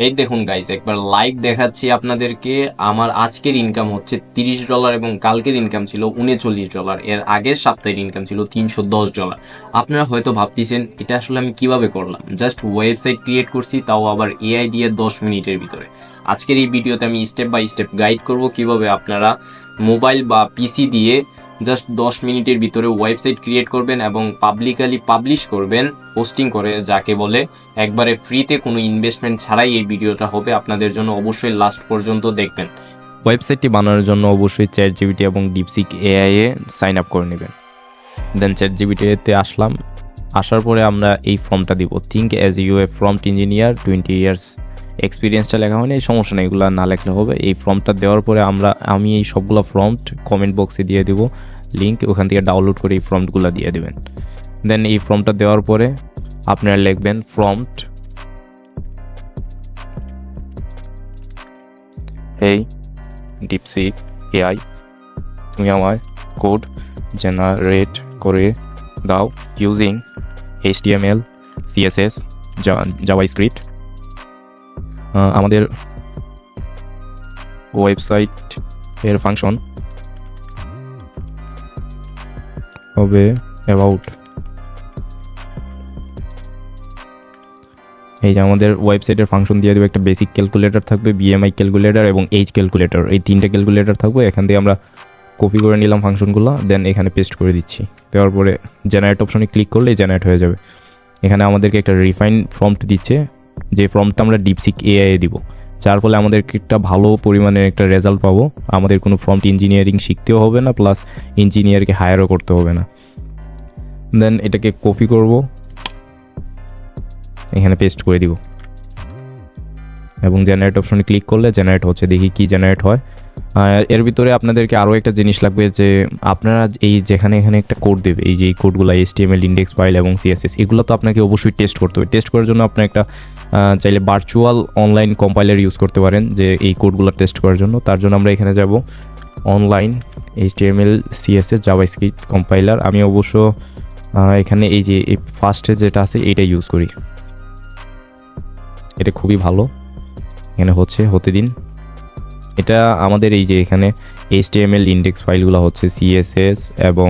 এই দেখুন গাইস, একবার লাইভ দেখাচ্ছি আপনাদেরকে। আমার আজকের ইনকাম হচ্ছে $30 এবং কালকের ইনকাম ছিল $39। এর আগের সপ্তাহের ইনকাম ছিল $310। আপনারা হয়তো ভাবতেছেন এটা আসলে আমি কিভাবে করলাম। জাস্ট ওয়েবসাইট ক্রিয়েট করছি, তাও আবার এআই দিয়ে 10 মিনিটের ভিতরে। আজকের এই ভিডিওতে আমি স্টেপ বাই স্টেপ গাইড করব কিভাবে আপনারা মোবাইল বা পিসি দিয়ে জাস্ট 10 মিনিটের ভিতরে ওয়েবসাইট ক্রিয়েট করবেন এবং পাবলিকালি পাবলিশ করবেন, হোস্টিং করে যাকে বলে। একবারে ফ্রিতে, কোনো ইনভেস্টমেন্ট ছাড়াই এই ভিডিওটা হবে আপনাদের জন্য। অবশ্যই লাস্ট পর্যন্ত দেখবেন। ওয়েবসাইটটি বানানোর জন্য অবশ্যই চ্যাটজিপিটি এবং ডিপসিক এআই এ সাইন আপ করে নেবেন। দেন চ্যাটজিপিটিতে আসার পরে আমরা এই ফর্মটা দিব, think as you a prompt engineer 20 years এক্সপিরিয়েন্সটা লেখা হয়নি, এই সমস্যা নেই, এগুলো না লেখলে হবে। এই ফর্মটা দেওয়ার পরে আমি এই সবগুলো প্রম্পট কমেন্ট বক্সে দিয়ে দেবো লিঙ্ক, ওখান থেকে ডাউনলোড করে এই প্রম্পটগুলো দিয়ে দেবেন। দেন এই ফর্মটা দেওয়ার পরে আপনারা লিখবেন প্রম্পট, এই ডিপসিক এআই তুমি আমার কোড জেনারেট করে দাও ইউজিং HTML, CSS, জাভাস্ক্রিপ্ট। আমাদের ওয়েবসাইট এর ফাংশন হবে অ্যাবাউট, এই যে আমাদের ওয়েবসাইটের ফাংশন দিয়ে দেবে, একটা বেসিক ক্যালকুলেটর থাকবে, BMI ক্যালকুলেটর এবং এইচ ক্যালকুলেটর, এই 3টে ক্যালকুলেটর থাকবে। এখান থেকে আমরা কপি করে নিলাম ফাংশনগুলো, দেন এখানে পেস্ট করে দিচ্ছি। দেওয়ার পরে জেনারেট অপশনে ক্লিক করলেই জেনারেট হয়ে যাবে। এখানে আমাদেরকে একটা রিফাইন প্রম্পট দিচ্ছে, যে প্রম্পটটা আমরা ডিপসিক এআই দিব, যার ফলে আমাদেরকে একটা ভালো পরিমাণের একটা রেজাল্ট পাবো। আমাদের কোনো প্রম্পট ইঞ্জিনিয়ারিং শিখতেও হবে না, প্লাস ইঞ্জিনিয়ারকে হায়ারও করতে হবে না। দেন এটাকে কপি করব, এখানে পেস্ট করে দিব এবং জেনারেট অপশনে ক্লিক করলে জেনারেট হচ্ছে। দেখি কি জেনারেট হয়। এর ভিতরে আপনাদেরকে আরও একটা জিনিস লাগবে, যে আপনারা এই যেখানে এখানে একটা কোড দেবে, এই যে এই কোডগুলো HTML ইন্ডেক্স ফাইল এবং CSS, এগুলো তো আপনাকে অবশ্যই টেস্ট করতে হবে। টেস্ট করার জন্য আপনার একটা চাইলে ভার্চুয়াল অনলাইন কম্পাইলার ইউজ করতে পারেন, যে এই কোডগুলো টেস্ট করার জন্য। তার জন্য আমরা এখানে যাব online HTML CSS JavaScript compiler. আমি অবশ্য এখানে এই যে এই ফার্স্টে যেটা আছে এইটা ইউজ করি, এটা খুবই ভালো। এখানে হতে দিন। এটা আমাদের এই যে এখানে HTML ইন্ডেক্স ফাইলগুলো হচ্ছে CSS এবং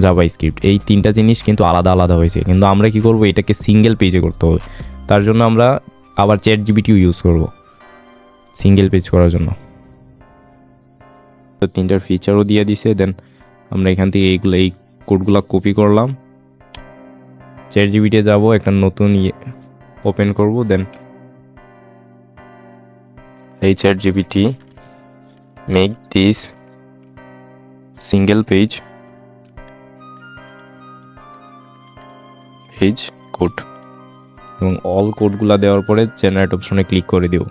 জাভাস্ক্রিপ্ট, এই 3টা জিনিস কিন্তু আলাদা আলাদা হয়েছে। কিন্তু আমরা কি করব, এটাকে সিঙ্গেল পেজে করতে হবে। তার জন্য আমরা আবার চ্যাটজিপিটিও ইউজ করব সিঙ্গেল পেজ করার জন্য। তো 3টার ফিচারও দিয়ে দিছে। দেন আমরা এখান থেকে এই কোডগুলো কপি করলাম, চ্যাটজিপিটিতে যাব, একটা নতুন ওপেন করব। দেন এই ChatGPT make this single page code, এবং অল কোডগুলা দেওয়ার পরে জেনারেট অপশনে ক্লিক করে দিব।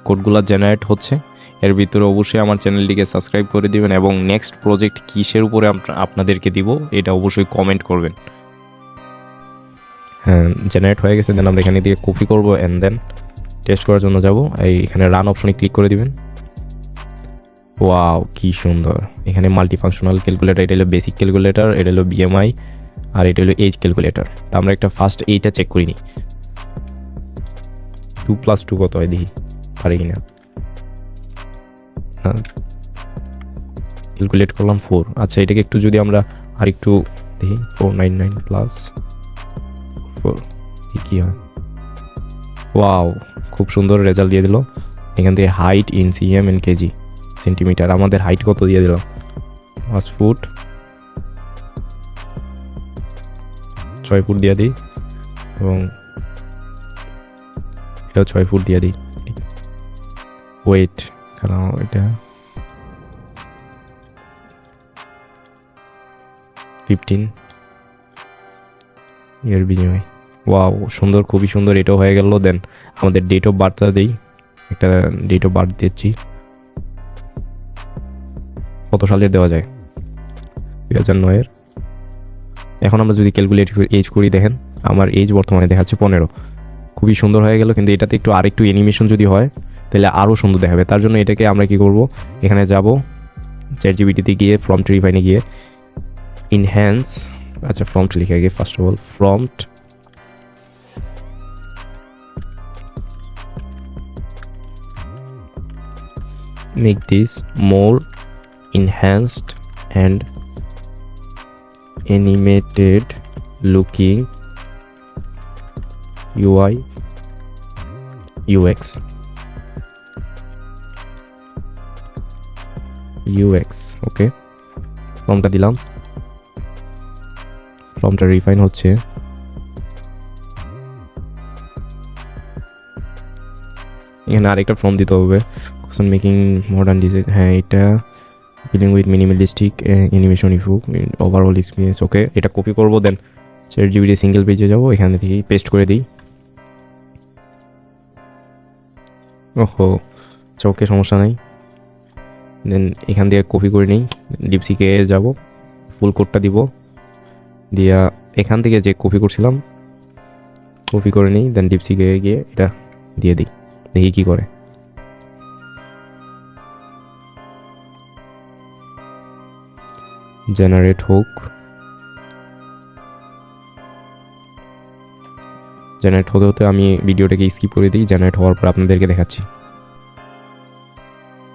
কোডগুলা জেনারেট হচ্ছে। এর ভিতরে অবশ্যই আমার চ্যানেলটিকে সাবস্ক্রাইব করে দিবেন এবং নেক্সট প্রজেক্ট কিসের উপরে আপনাদেরকে দিব এটা অবশ্যই কমেন্ট করবেন। হ্যাঁ, জেনারেট হয়ে গেছে। দেন আমরা এখানে দিয়ে কপি করব অ্যান্ড দেন টেস্ট করার জন্য যাব, এইখানে রান অপশনে ক্লিক করে দিবেন। ওয়াও, কি সুন্দর! এখানে মাল্টি ফাংশনাল ক্যালকুলেটর, এটা হলো বেসিক ক্যালকুলেটর, এটা হলো BMI, আর এটা হলো এইচ ক্যালকুলেটর। তা আমরা একটা ফার্স্ট এইটা চেক করি নি, 2 + 2 কত হয় দেখি, পারি কিনা। হ্যাঁ, ক্যালকুলেট করলাম 4। আচ্ছা, এটাকে একটু যদি আমরা আর একটু দেখি, 499 + 4 কি হয়। ওয়াও, খুব সুন্দর রেজাল্ট দিয়ে দিল। এখান থেকে height in cm and kg, centimetre. আমাদের হাইট কত দিয়ে দিল, 5 ফুট, 6 ফুট দিয়ে দিই, এবং এটাও 6 ফুট দিয়ে দিই। ওয়েট, কারণ এটা 15 এর বিনিময়। ওয়াও, সুন্দর, খুবই সুন্দর, এটাও হয়ে গেল। দেন আমাদের ডেট অফ বার্থটা দিই, একটা ডেট অফ বার্থ দিচ্ছি। কত সালের দেওয়া যায়, 2009-এর। এখন আমরা যদি ক্যালকুলেট এজ করি, দেখেন আমার এজ বর্তমানে দেখাচ্ছে 15। খুবই সুন্দর হয়ে গেল। কিন্তু এটাতে আরেকটু অ্যানিমেশন যদি হয় তাহলে আরও সুন্দর দেখাবে। তার জন্য এটাকে আমরা কি করব, এখানে যাব চ্যাটজিপিটিতে গিয়ে, প্রম্পট রিফাইনে গিয়ে, ইনহ্যান্স আচ্ছা ফ্রন্ট লিখে আগে first of all front make this more enhanced and animated looking UI UX ওকে ফর্মটা দিলাম ফর্মটা রিফাইন হচ্ছে এখানে আরেকটা ফর্ম দিতে হবে মেকিং মডার্ন ডিজাইন হ্যাঁ এটা ডিলিং উইথ মিনিমালিস্টিক অ্যানিমেশন ইফু ওভারঅল এক্সপিরিয়েন্স ওকে এটা কপি করবো দেন ChatGPT সিঙ্গেল পেজে যাবো এখানে থেকে পেস্ট করে দিই ওহো আচ্ছা ওকে সমস্যা নাই দেন এখান থেকে কপি করে নিই ডিপসিকে যাব ফুল কোডটা দিব দিয়া এখান থেকে যে কপি করছিলাম কপি করে নিই দেন ডিপসিকে গিয়ে এটা দিয়ে দিই দেখি কি করে জেনারেট হোক জেনারেট হতে হতে আমি ভিডিওটাকে স্কিপ করে দিই জেনারেট হওয়ার পর আপনাদেরকে দেখাচ্ছি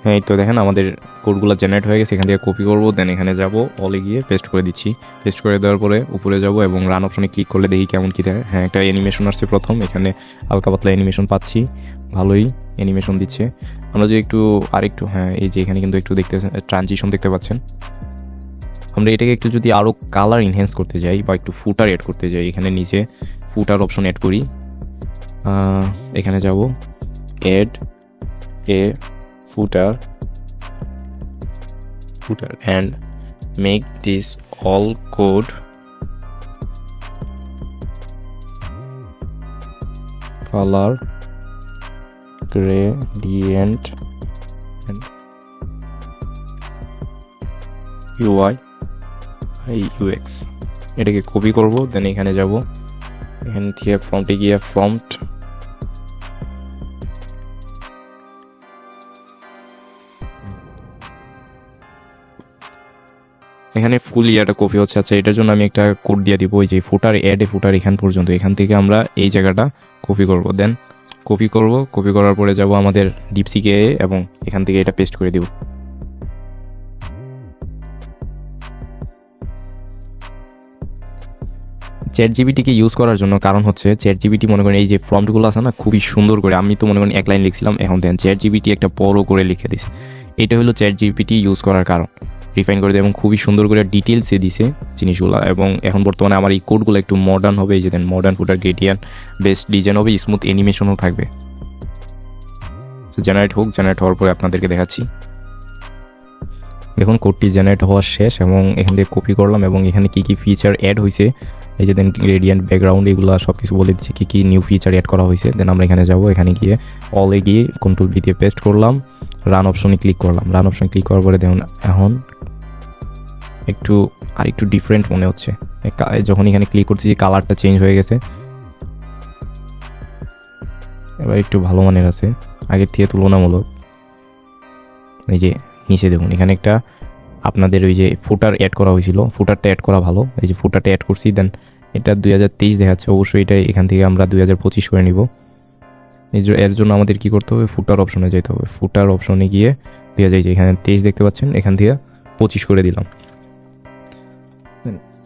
হ্যাঁ এই তো দেখেন আমাদের কোডগুলো জেনারেট হয়ে গেছে এখান থেকে কপি করবো দেন এখানে যাব অলে গিয়ে পেস্ট করে দিচ্ছি পেস্ট করে দেওয়ার পরে উপরে যাব এবং রান অপশনে ক্লিক করলে দেখি কেমন কী দেয় হ্যাঁ একটা অ্যানিমেশন আসছে প্রথম এখানে হালকা পাতলা অ্যানিমেশন পাচ্ছি ভালোই অ্যানিমেশন দিচ্ছে আমরা যে একটু আরেকটু হ্যাঁ এই যে এখানে কিন্তু একটু দেখতে ট্রানজিশন দেখতে পাচ্ছেন আমরা এটাকে একটু যদি আরও কালার এনহ্যান্স করতে যাই বা একটু ফুটার অ্যাড করতে যাই এখানে নিচে ফুটার অপশন অ্যাড করি এখানে যাব add a footer and make this all code colour gradient and UI UX এটাকে কপি করব দেন এখানে যাব এখান থেকে ফর্মটে গিয়ে ফর্মট এখানে ফুল ইয়াটা কপি হচ্ছে আচ্ছা এটার জন্য আমি একটা কোড দিয়ে দিব ওই যে ফুটার অ্যাড ফুটার এখান পর্যন্ত এখান থেকে আমরা এই জায়গাটা কপি করব দেন কপি করার পরে যাব আমাদের ডিপসিকে এবং এখান থেকে এটা পেস্ট করে দিব ChatGPT-কে ইউজ করার জন্য কারণ হচ্ছে ChatGPT মনে করেন এই যে ফর্মগুলো আছে না খুবই সুন্দর করে আমি তো মনে করেন এক লাইন লিখছিলাম এখন দেন ChatGPT একটা বড় করে লিখে দিছে এটা হলো ChatGPT ইউজ করার কারণ রিফাইন করে দিয়ে এবং খুবই সুন্দর করে ডিটেলসে দিছে জিনিসগুলো এবং এখন বর্তমানে আমার এই কোডগুলো একটু মডার্ন হবে এই যে দেন মডার্ন ফুটার গ্রেডিয়েন্ট বেস্ট ডিজাইন হবে স্মুথ অ্যানিমেশনও থাকবে জেনারেট হোক জেনারেট হওয়ার পরে আপনাদেরকে দেখাচ্ছি দেখুন কোডটি জেনারেট হওয়া শেষ এবং এখান থেকে কপি করলাম এবং এখানে কী কী ফিচার অ্যাড হয়েছে এই যে দেন গ্রেডিয়েন্ট ব্যাকগ্রাউন্ড এগুলো সব কিছু বলে দিচ্ছি কী কী নিউ ফিচার অ্যাড করা হয়েছে দেন আমরা এখানে যাব এখানে গিয়ে অলে গিয়ে কন্ট্রোল ভি দিয়ে পেস্ট করলাম রান অপশনে ক্লিক করলাম রান অপশনে ক্লিক করার পরে দেখুন এখন একটু আরেকটু ডিফারেন্ট মনে হচ্ছে যখন এখানে ক্লিক করছি কালারটা চেঞ্জ হয়ে গেছে এবার একটু ভালো মানের আছে আগের থেকে তুলনামূলক এই যে নিচে দেখুন এখানে একটা আপনাদের ওই যে ফুটার অ্যাড করা হয়েছিল ফুটারটা অ্যাড করা ভালো এই যে ফুটারটা অ্যাড করছি দেন এটা 2023 দেখাচ্ছে অবশ্যই এটা এখান থেকে আমরা 2025 করে নিব এর জন্য আমাদের কি করতে হবে ফুটার অপশনে যেতে হবে ফুটার অপশনে গিয়ে দেওয়া যায় যে এখানে 23 দেখতে পাচ্ছেন এখান থেকে 25 করে দিলাম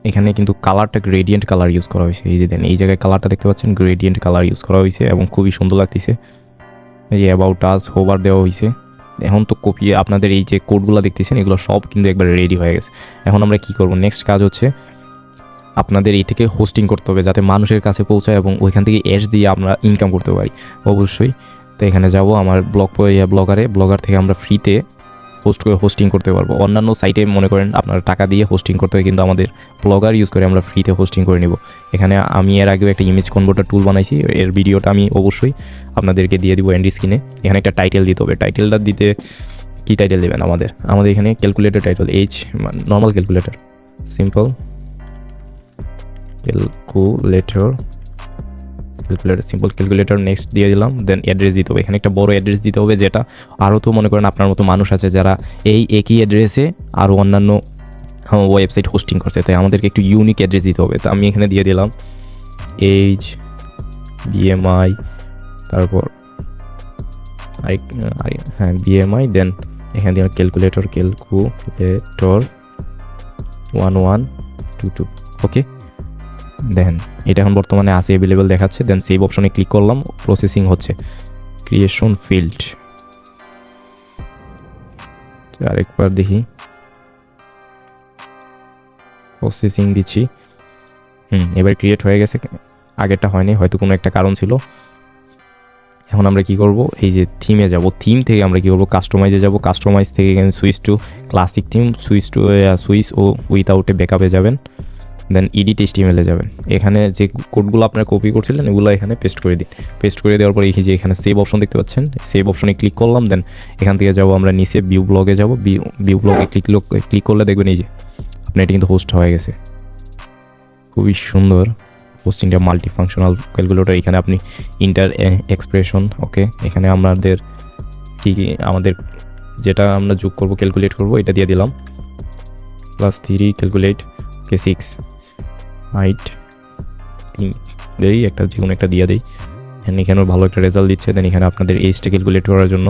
এখানে কিন্তু কালারটা গ্রেডিয়েন্ট কালার ইউজ করা হয়েছে এই যে দেন এই জায়গায় কালারটা দেখতে পাচ্ছেন গ্রেডিয়েন্ট কালার ইউজ করা হয়েছে এবং খুবই সুন্দর লাগতেছে এই যে অ্যাবাউট আস হোভার দেওয়া হয়েছে এখন তো কপি আপনাদের এই যে কোডগুলো দেখতেছেন এগুলো সব কিন্তু একবার রেডি হয়ে গেছে এখন আমরা কি করব নেক্সট কাজ হচ্ছে আপনাদের এটাকে হোস্টিং করতে হবে যাতে মানুষের কাছে পৌঁছায় এবং ওইখান থেকে অ্যাডস দিয়ে আমরা ইনকাম করতে পারি অবশ্যই তো এখানে যাব আমার ব্লগার থেকে আমরা ফ্রিতে হোস্টিং করতে পারবো অন্যান্য সাইটে মনে করেন আপনারা টাকা দিয়ে হোস্টিং করতে হয় কিন্তু আমাদের ব্লগার ইউজ করে আমরা ফ্রিতে হোস্টিং করে নেব এখানে আমি এর আগেও একটা ইমেজ কনভার্টার টুল বানাইছি এর ভিডিওটা আমি অবশ্যই আপনাদেরকে দিয়ে দিব এন্ড স্ক্রিনে এখানে একটা টাইটেল দিতে হবে টাইটেলটা দিতে কী টাইটেল দেবেন আমাদের এখানে calculator title normal calculator simple calculator next দিয়ে দিলাম দেন অ্যাড্রেস দিতে হবে এখানে একটা বড় অ্যাড্রেস দিতে হবে যেটা আরও তো মনে করেন আপনার মতো মানুষ আছে যারা এই একই অ্যাড্রেসে আরও অন্যান্য ওয়েবসাইট হোস্টিং করছে, তাই আমাদেরকে একটু ইউনিক অ্যাড্রেস দিতে হবে। তো আমি এখানে দিয়ে দিলাম এইচ বিএমআই, তারপর বিএমআই, দেন এখানে দিলাম ক্যালকুলেটর 1122। ওকে, দেখেন এটা এখন বর্তমানে আছে, অ্যাভেলেবেল দেখাচ্ছে। দেন সেভ অপশনে ক্লিক করলাম, প্রসেসিং হচ্ছে, ক্রিয়েশন ফিল্ড। আরেকবার দেখি, প্রসেসিং দিচ্ছি। এবার ক্রিয়েট হয়ে গেছে, আগেরটা হয়নি, হয়তো কোনো একটা কারণ ছিল। এখন আমরা কি করব, এই যে থিমে যাব, থিম থেকে আমরা কি করব, কাস্টমাইজে যাব, কাস্টমাইজ থেকে এখানে switch to classic theme, switch ও উইথআউটে ব্যাকআপে যাবেন, দেন এডিট HTML-এ যাবেন। এখানে যে কোডগুলো আপনারা কপি করছিলেন এগুলো এখানে পেস্ট করে দিন। পেস্ট করে দেওয়ার পর এই যে এখানে সেভ অপশন দেখতে পাচ্ছেন, সেভ অপশনে ক্লিক করলাম। দেন এখান থেকে যাব আমরা নিচে ভিউ ব্লগে যাব, ভিউ ব্লগে ক্লিক করলে দেখবেন এই যে আপনার এটা কিন্তু হোস্ট হয়ে গেছে, খুবই সুন্দর হোস্টিংটা, মাল্টি ফাংশনাল ক্যালকুলেটর। এখানে আপনি ইন্টার এক্সপ্রেশন, ওকে, এখানে আমাদের আমাদের যেটা আমরা যোগ করব, ক্যালকুলেট করব, এটা দিয়ে দিলাম, +3 ক্যালকুলেট, ওকে 6 হাইট 3 দেই, একটা যে কোনো একটা দিয়ে দেই। এখানেও ভালো একটা রেজাল্ট দিচ্ছে। দেন এখানে আপনাদের এজটা ক্যালকুলেট করার জন্য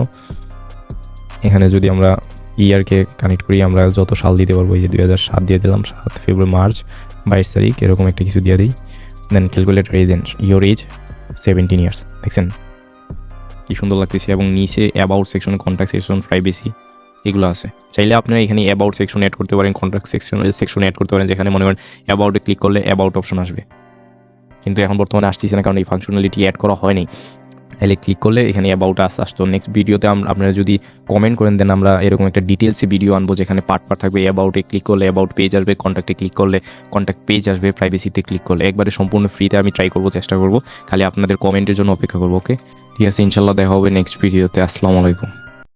এখানে যদি আমরা ইয়ারকে কানেক্ট করি, আমরা যত সাল দিতে পারবো, এই যে 2007 দিয়ে দিলাম, 7 ফেব্রুয়ারি, মার্চ, 22 তারিখ, এরকম একটা কিছু দিয়ে দিই। Then calculate age, then your age 17 years. দেখছেন কি সুন্দর লাগতেছে। এবং নিচে about section, contact section, privacy এগুলো আছে। চাইলে আপনারা এখানে অ্যাবাউট সেকশন অ্যাড করতে পারেন, কন্ট্যাক্ট সেকশন অ্যাড করতে পারেন, যেখানে মনে করেন অ্যাবাউটে ক্লিক করলে অ্যাবাউট অপশন আসবে, কিন্তু এখন বর্তমানে আসতেছে না, কারণ এই ফাংশনালিটি অ্যাড করা হয়নি। তাহলে ক্লিক করলে এখানে অ্যাবাউট আসতো। নেক্সট ভিডিওতে আপনারা যদি কমেন্ট করেন, দেন আমরা এরকম একটা ডিটেলসে ভিডিও আনবো, যেখানে পার্ট থাকবে। অ্যাবাউটে ক্লিক করলে অ্যাবাউট পেজ আসবে, কন্ট্যাক্টে ক্লিক করলে কন্ট্যাক্ট পেজ আসবে, প্রাইভেসিতে ক্লিক করলে। একবারে সম্পূর্ণ ফ্রিতে আমি ট্রাই করবো, চেষ্টা করবো, খালি আপনাদের কমেন্টের জন্য অপেক্ষা করবো। ওকে, ঠিক আছে, ইনশাল্লাহ দেখা হবে নেক্সট ভিডিওতে। আসসালামু আলাইকুম।